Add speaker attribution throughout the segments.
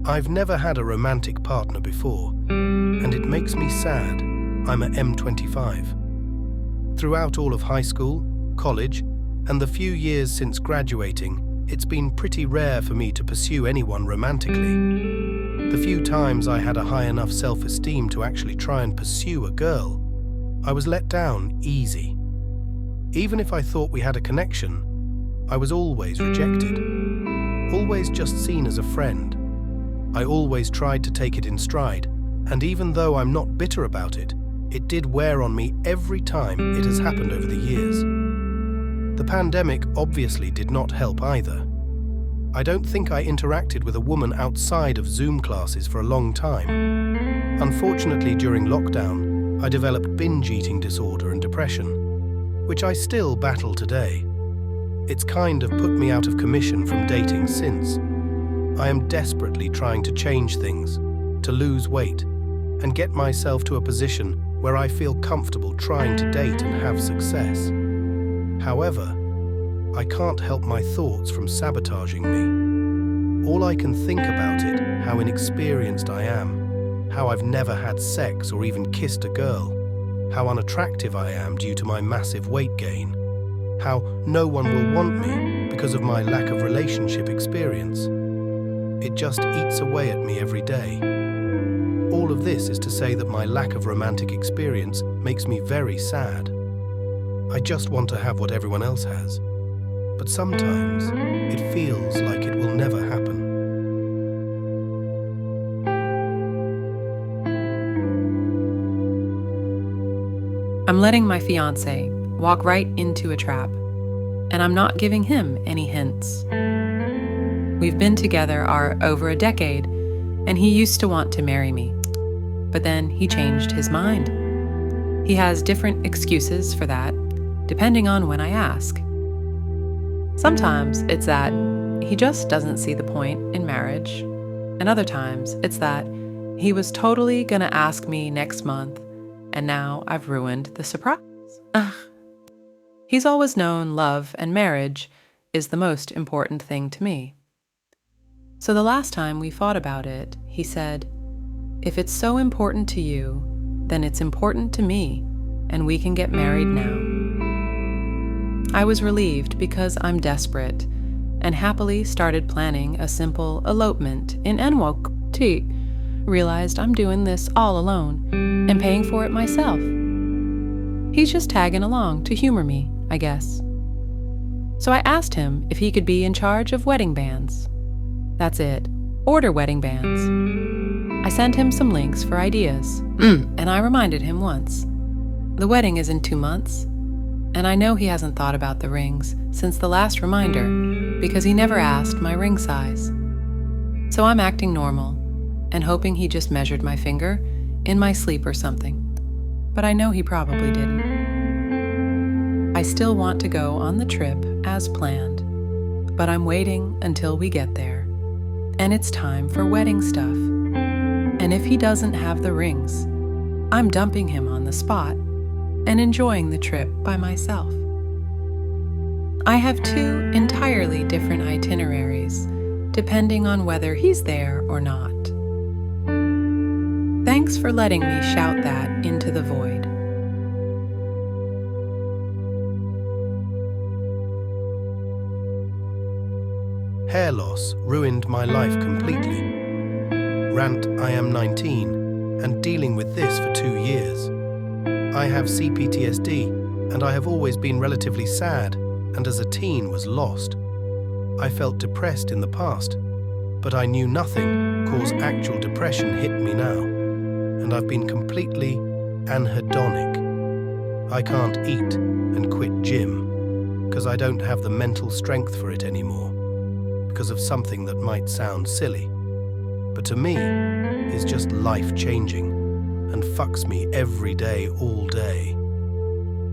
Speaker 1: I've never had a romantic partner before, and it makes me sad. I'm a M25. Throughout all of high school, college, and the few years since graduating, it's been pretty rare for me to pursue anyone romantically. The few times I had a high enough self-esteem to actually try and pursue a girl, I was let down easy. Even if I thought we had a connection, I was always rejected. Always just seen as a friend. I always tried to take it in stride, and even though I'm not bitter about it, it did wear on me every time it has happened over the years. The pandemic obviously did not help either. I don't think I interacted with a woman outside of Zoom classes for a long time. Unfortunately, during lockdown, I developed binge eating disorder and depression, which I still battle today. It's kind of put me out of commission from dating since. I am desperately trying to change things, to lose weight, and get myself to a position where I feel comfortable trying to date and have success. However, I can't help my thoughts from sabotaging me. All I can think about it, how inexperienced I am, how I've never had sex or even kissed a girl, how unattractive I am due to my massive weight gain, how no one will want me because of my lack of relationship experience. It just eats away at me every day. All of this is to say that my lack of romantic experience makes me very sad. I just want to have what everyone else has, but sometimes it feels like it will never happen.
Speaker 2: I'm letting my fiancé walk right into a trap, and I'm not giving him any hints. We've been together over a decade, and he used to want to marry me, but then he changed his mind. He has different excuses for that, depending on when I ask. Sometimes it's that he just doesn't see the point in marriage, and other times it's that he was totally gonna ask me next month, and now I've ruined the surprise. Ugh. He's always known love and marriage is the most important thing to me. So the last time we fought about it, he said, "If it's so important to you, then it's important to me, and we can get married now." I was relieved because I'm desperate, and happily started planning a simple elopement in NYC. Realized I'm doing this all alone and paying for it myself. He's just tagging along to humor me, I guess. So I asked him if he could be in charge of wedding bands. That's it. Order wedding bands. I sent him some links for ideas, and I reminded him once. The wedding is in 2 months, and I know he hasn't thought about the rings since the last reminder because he never asked my ring size. So I'm acting normal and hoping he just measured my finger in my sleep or something, but I know he probably didn't. I still want to go on the trip as planned, but I'm waiting until we get there. And it's time for wedding stuff. And if he doesn't have the rings, I'm dumping him on the spot and enjoying the trip by myself. I have 2 entirely different itineraries, depending on whether he's there or not. Thanks for letting me shout that into the void.
Speaker 1: Hair loss ruined my life completely. Rant, I am 19 and dealing with this for 2 years. I have CPTSD and I have always been relatively sad and as a teen was lost. I felt depressed in the past, but I knew nothing caused actual depression hit me now, and I've been completely anhedonic. I can't eat and quit gym because I don't have the mental strength for it anymore, because of something that might sound silly, but to me is just life-changing and fucks me every day, all day.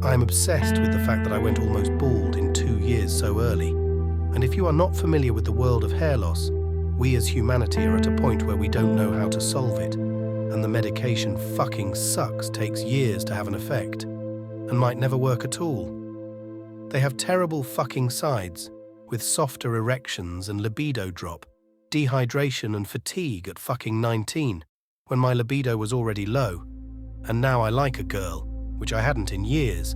Speaker 1: I'm obsessed with the fact that I went almost bald in 2 years so early, and if you are not familiar with the world of hair loss, we as humanity are at a point where we don't know how to solve it, and the medication fucking sucks, takes years to have an effect, and might never work at all. They have terrible fucking sides, with softer erections and libido drop, dehydration and fatigue at fucking 19, when my libido was already low, and now I like a girl, which I hadn't in years,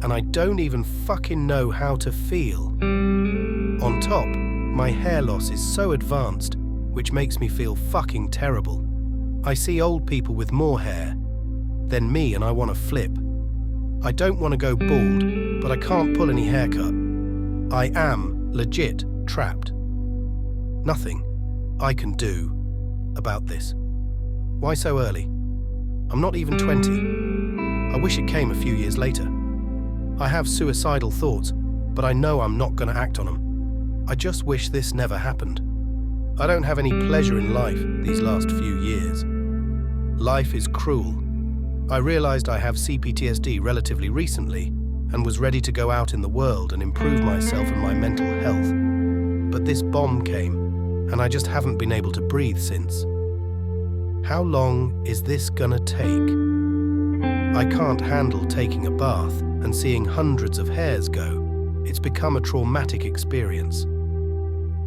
Speaker 1: and I don't even fucking know how to feel. On top, my hair loss is so advanced, which makes me feel fucking terrible. I see old people with more hair than me and I want to flip. I don't want to go bald, but I can't pull any haircut. I am legit trapped. Nothing I can do about this. Why so early? I'm not even 20. I wish it came a few years later. I have suicidal thoughts, but I know I'm not going to act on them. I just wish this never happened. I don't have any pleasure in life these last few years. Life is cruel. I realized I have CPTSD relatively recently and was ready to go out in the world and improve myself and my mental health. But this bomb came, and I just haven't been able to breathe since. How long is this gonna take? I can't handle taking a bath and seeing hundreds of hairs go. It's become a traumatic experience.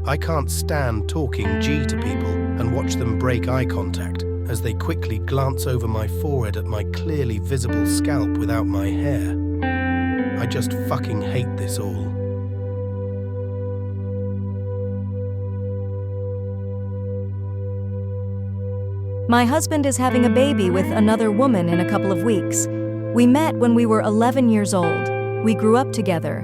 Speaker 1: I can't stand talking G to people and watch them break eye contact as they quickly glance over my forehead at my clearly visible scalp without my hair. I just fucking hate this all.
Speaker 3: My husband is having a baby with another woman in a couple of weeks. We met when we were 11 years old. We grew up together.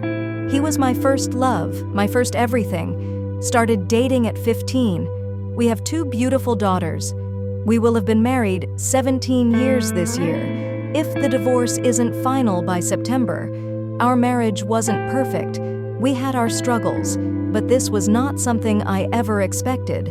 Speaker 3: He was my first love, my first everything. Started dating at 15. We have 2 beautiful daughters. We will have been married 17 years this year, if the divorce isn't final by September. Our marriage wasn't perfect. We had our struggles, but this was not something I ever expected.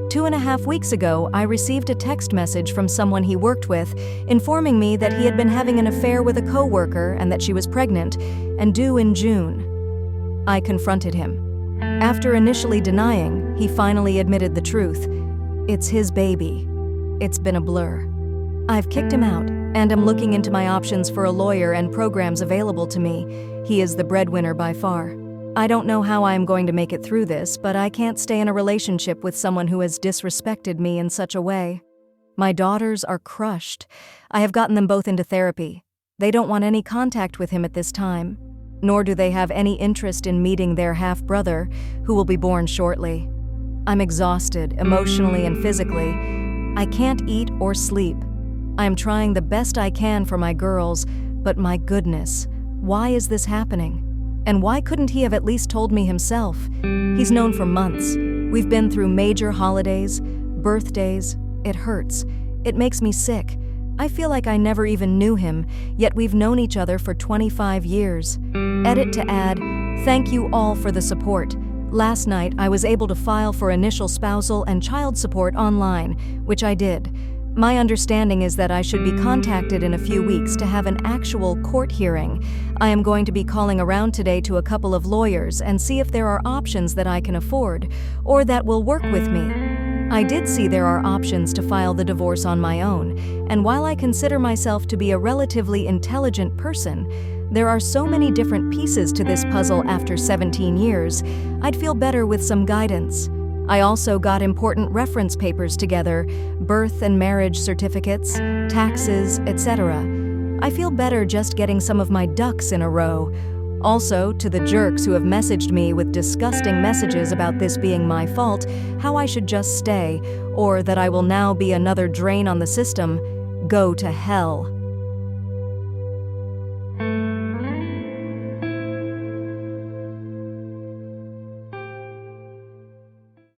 Speaker 3: 2.5 weeks ago, I received a text message from someone he worked with, informing me that he had been having an affair with a coworker and that she was pregnant and due in June. I confronted him. After initially denying, he finally admitted the truth. It's his baby. It's been a blur. I've kicked him out, and am looking into my options for a lawyer and programs available to me. He is the breadwinner by far. I don't know how I am going to make it through this, but I can't stay in a relationship with someone who has disrespected me in such a way. My daughters are crushed. I have gotten them both into therapy. They don't want any contact with him at this time, nor do they have any interest in meeting their half-brother, who will be born shortly. I'm exhausted, emotionally and physically. I can't eat or sleep. I am trying the best I can for my girls, but my goodness, why is this happening? And why couldn't he have at least told me himself? He's known for months. We've been through major holidays, birthdays. It hurts. It makes me sick. I feel like I never even knew him, yet we've known each other for 25 years. Edit to add, thank you all for the support. Last night, I was able to file for initial spousal and child support online, which I did. My understanding is that I should be contacted in a few weeks to have an actual court hearing. I am going to be calling around today to a couple of lawyers and see if there are options that I can afford, or that will work with me. I did see there are options to file the divorce on my own, and while I consider myself to be a relatively intelligent person, there are so many different pieces to this puzzle after 17 years, I'd feel better with some guidance. I also got important reference papers together, birth and marriage certificates, taxes, etc. I feel better just getting some of my ducks in a row. Also, to the jerks who have messaged me with disgusting messages about this being my fault, how I should just stay, or that I will now be another drain on the system, go to hell.